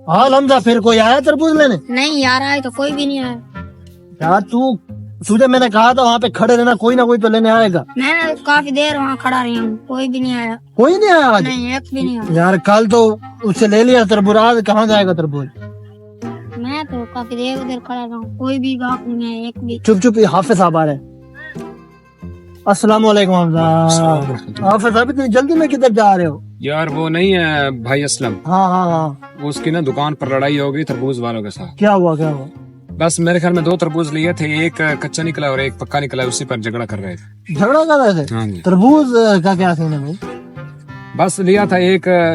हाँ हमजा, फिर कोई आया तरबूज लेने? नहीं यार, आए तो कोई भी नहीं आया। यार तू, तुझे मैंने कहा था वहाँ पे खड़े रहना, कोई ना कोई तो लेने आएगा। मैं काफी देर वहाँ खड़ा रही हूँ, कोई भी नहीं आया। कोई नहीं आया आज? नहीं, एक भी नहीं आया। यार कल तो उससे ले लिया तरबूज, आज कहाँ जाएगा तरबूज? मैं तो काफी देर उधर खड़ा रहा हूँ, कोई भी गाहक नहीं है, एक भी। चुप चुप, ये हाफिज साहब आ रहे हैं। अस्सलाम वालेकुम हमजा। हाफिज साहब इतनी जल्दी में किधर जा रहे हो? यार वो नहीं है भाई असलम, हाँ हाँ हाँ, वो उसकी ना दुकान पर लड़ाई हो गई तरबूज वालों के साथ। क्या हुआ क्या हुआ? बस मेरे ख्याल में 2 तरबूज लिए थे, एक कच्चा निकला और एक पक्का निकला, उसी पर झगड़ा कर रहे थे। झगड़ा कर रहे थे? हाँ जी। तरबूज का क्या सीन है भाई? बस लिया था,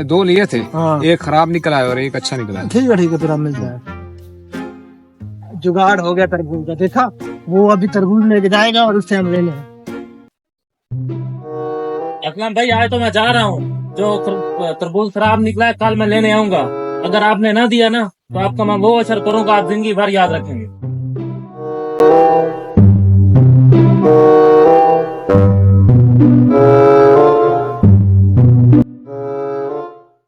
2 लिए थे, हाँ। एक खराब निकला है और एक अच्छा निकला है। ठीक है फिर हम मिलते हैं। जुगाड़ हो गया तरबूज का, देखा? वो अभी तरबूज लेके जाएगा और उससे हम ले लेंगे। असलम भाई, आज तो मैं जा रहा हूँ, जो तरबूज खराब निकला है कल मैं लेने आऊंगा। अगर आपने ना दिया ना तो आपका मैं वो असर करूंगा, आप जिंदगी भर याद रखेंगे।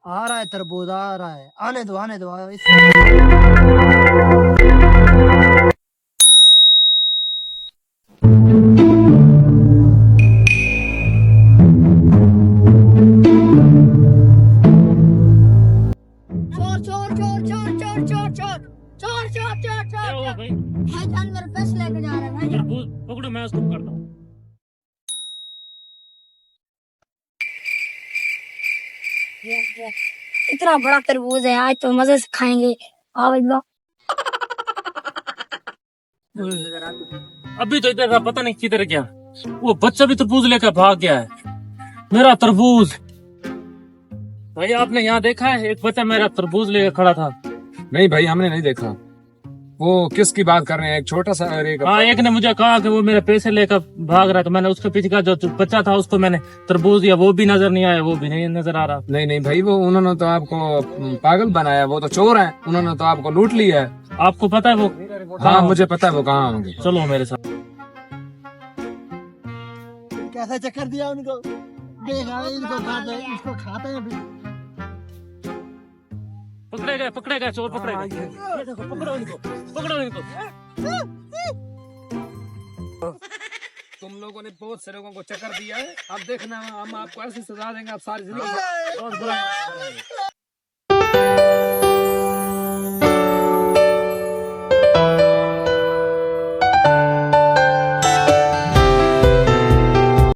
आ रहा है तरबूज, आ रहा है, आने दो आने दो। चोर चोर चोर चोर चोर चोर चोर चोर चोर चोर चोर। भाईजान मेरे पैसे लेके जा रहे हैं भाईजान। तरबूज पकड़ो, मैं उसको करता हूँ। इतना बड़ा तरबूज है, आज तो मजे से खाएंगे। आओ भाई। अभी तो इधर पता नहीं किधर गया, वो बच्चा भी तरबूज लेकर भाग गया है। मेरा तरबूज भाई, आपने यहाँ देखा है? एक बच्चा मेरा तरबूज लेकर खड़ा था। नहीं भाई, हमने नहीं देखा। वो किसकी बात कर रहे हैं? एक छोटा सा और एक हाँ, एक ने मुझे कहा कि वो मेरे पैसे लेकर भाग रहा है, तो मैंने उसके पीछे का जो बच्चा था उसको मैंने तरबूज दिया, वो भी नजर नहीं आया, वो भी नहीं नजर आ रहा। नहीं नहीं भाई, वो उन्होंने तो आपको पागल बनाया, वो तो चोर है, उन्होंने तो आपको लूट लिया है। आपको पता है वो? हाँ मुझे पता है वो कहाँ होंगे। चलो मेरे साथ। कैसा चक्कर दिया उनको, देखा इनको खाते हैं, इसको खाते हैं अभी। पकड़े गए चोर, पकड़े गए। ये देखो, पकड़ो इनको, पकड़ो इनको। तुम लोगों ने बहुत से लोगों को चक्कर दिया है, अब देखना हम आपको ऐसी सजा देंगे, आप सारी जिंदगी।